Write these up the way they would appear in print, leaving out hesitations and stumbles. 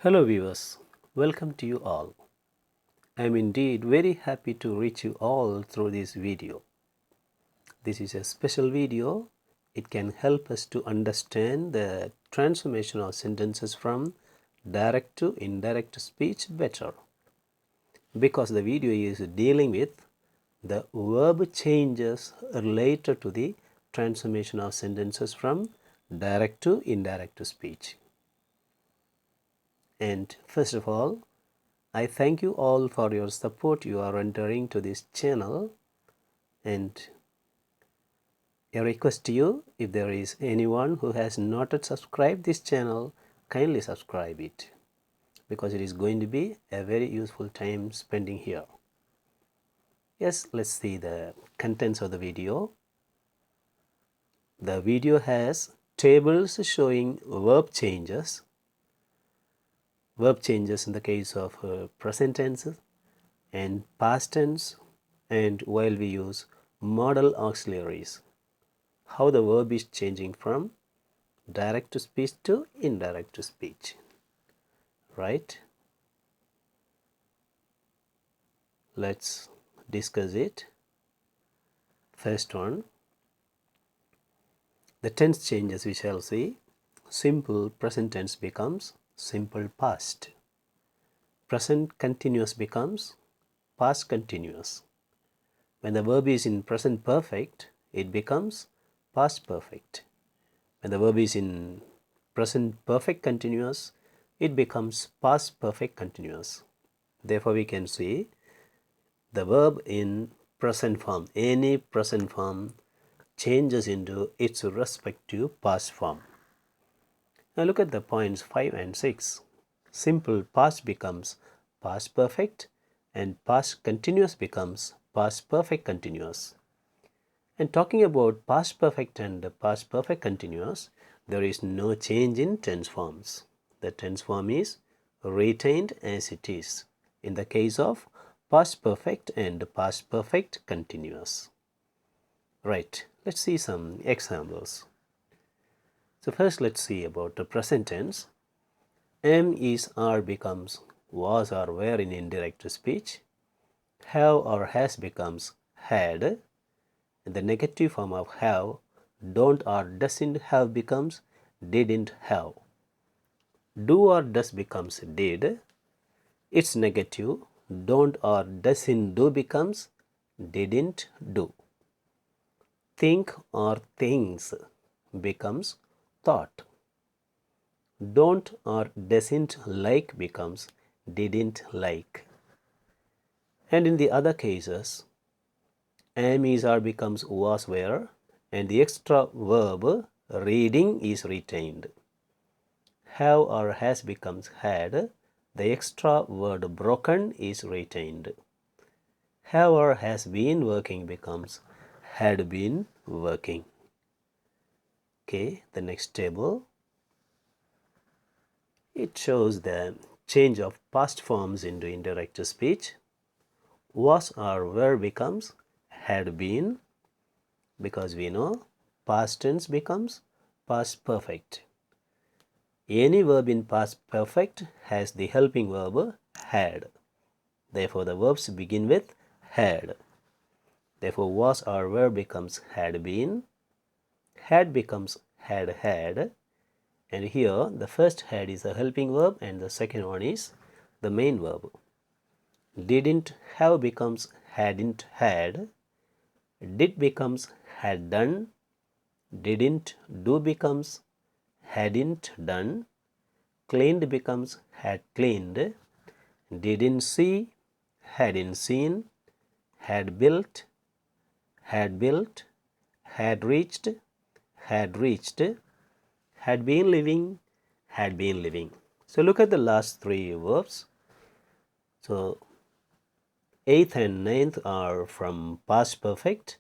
Hello viewers, welcome to you all. I am indeed very happy to reach you all through this video. This is a special video. It can help us to understand the transformation of sentences from direct to indirect speech better. Because the video is dealing with the verb changes related to the transformation of sentences from direct to indirect speech. And first of all, I thank you all for your support you are entering to this channel, and a request to you, if there is anyone who has not yet subscribed this channel, kindly subscribe it, because it is going to be a very useful time spending here. Yes, let's see the contents of the video. The video has tables showing verb changes in the case of present tenses and past tense, and while we use modal auxiliaries, how the verb is changing from direct speech to indirect speech, right? Let's discuss it. First one, the tense changes we shall see. Simple present tense becomes simple past. Present continuous becomes past continuous. When the verb is in present perfect, it becomes past perfect. When the verb is in present perfect continuous, it becomes past perfect continuous. Therefore, we can see the verb in present form, any present form, changes into its respective past form. Now look at the points 5 and 6. Simple past becomes past perfect, and past continuous becomes past perfect continuous. And talking about past perfect and past perfect continuous, there is no change in tense forms. The tense form is retained as it is in the case of past perfect and past perfect continuous. Right, let's see some examples. So first, let's see about the present tense. Am, is, are becomes was or were in indirect speech. Have or has becomes had. And the negative form of have, don't or doesn't have becomes didn't have. Do or does becomes did. Its negative, don't or doesn't do becomes didn't do. Think or things becomes thought. Don't or doesn't like becomes didn't like. And in the other cases, am, is, are becomes was, were, and the extra verb reading is retained. Have or has becomes had, the extra word broken is retained. Have or has been working becomes had been working. Okay, the next table, it shows the change of past forms into indirect speech. Was or were becomes had been, because we know past tense becomes past perfect. Any verb in past perfect has the helping verb had. Therefore, the verbs begin with had. Therefore, was or were becomes had been, had becomes had had, and here the first had is a helping verb and the second one is the main verb. Didn't have becomes hadn't had. Did becomes had done. Didn't do becomes hadn't done. Cleaned becomes had cleaned. Didn't see, hadn't seen. Had built, had built. Had reached, had reached. Had been living, had been living. So look at the last three verbs. So 8th and 9th are from past perfect,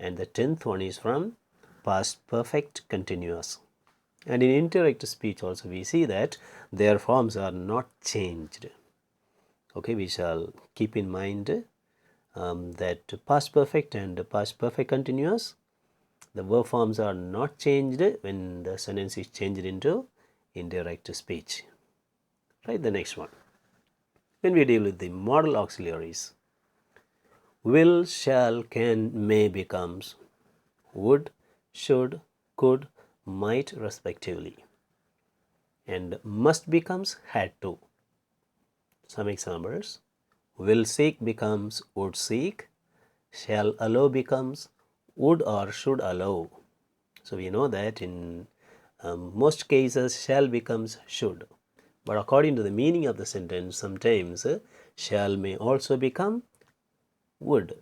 and the 10th one is from past perfect continuous. And in indirect speech also we see that their forms are not changed. Okay, we shall keep in mind that past perfect and past perfect continuous, the verb forms are not changed when the sentence is changed into indirect speech. Right, the next one. When we deal with the modal auxiliaries, will, shall, can, may becomes would, should, could, might respectively, and must becomes had to. Some examples: will seek becomes would seek, shall allow becomes would or should allow. So we know that in most cases shall becomes should, but according to the meaning of the sentence, sometimes shall may also become would.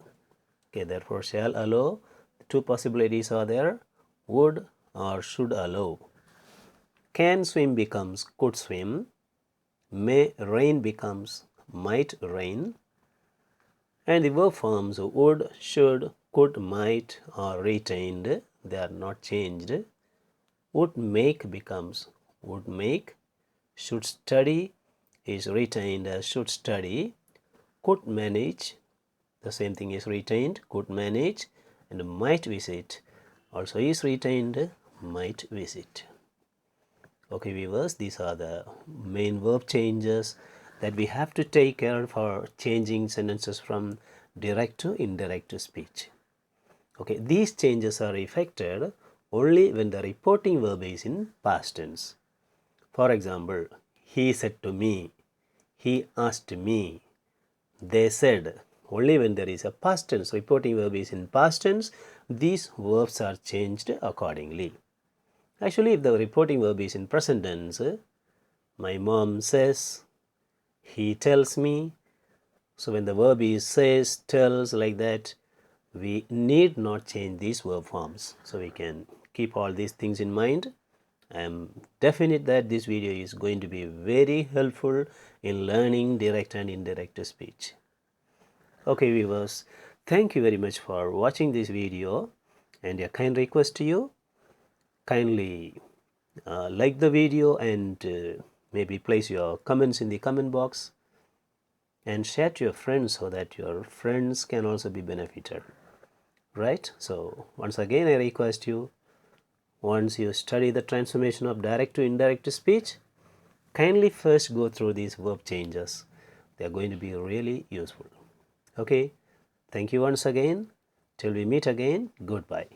Okay, therefore shall allow, two possibilities are there, would or should allow. Can swim becomes could swim, may rain becomes might rain, and the verb forms would, should, could, might are retained, they are not changed. Would make becomes would make, should study is retained as should study, could manage, the same thing is retained, could manage, and might visit also is retained, might visit. Okay viewers, these are the main verb changes that we have to take care for changing sentences from direct to indirect speech. Okay, these changes are effected only when the reporting verb is in past tense. For example, he said to me, he asked me, they said. Only when there is a past tense, reporting verb is in past tense, these verbs are changed accordingly. Actually, if the reporting verb is in present tense, my mom says, he tells me. So when the verb is says, tells, like that, we need not change these verb forms. So we can keep all these things in mind. I am definite that this video is going to be very helpful in learning direct and indirect speech. Okay viewers, thank you very much for watching this video, and a kind request to you, kindly like the video and maybe place your comments in the comment box and share to your friends so that your friends can also be benefited. Right? So once again I request you, once you study the transformation of direct to indirect speech, kindly first go through these verb changes. They are going to be really useful. Okay, thank you once again. Till we meet again, goodbye.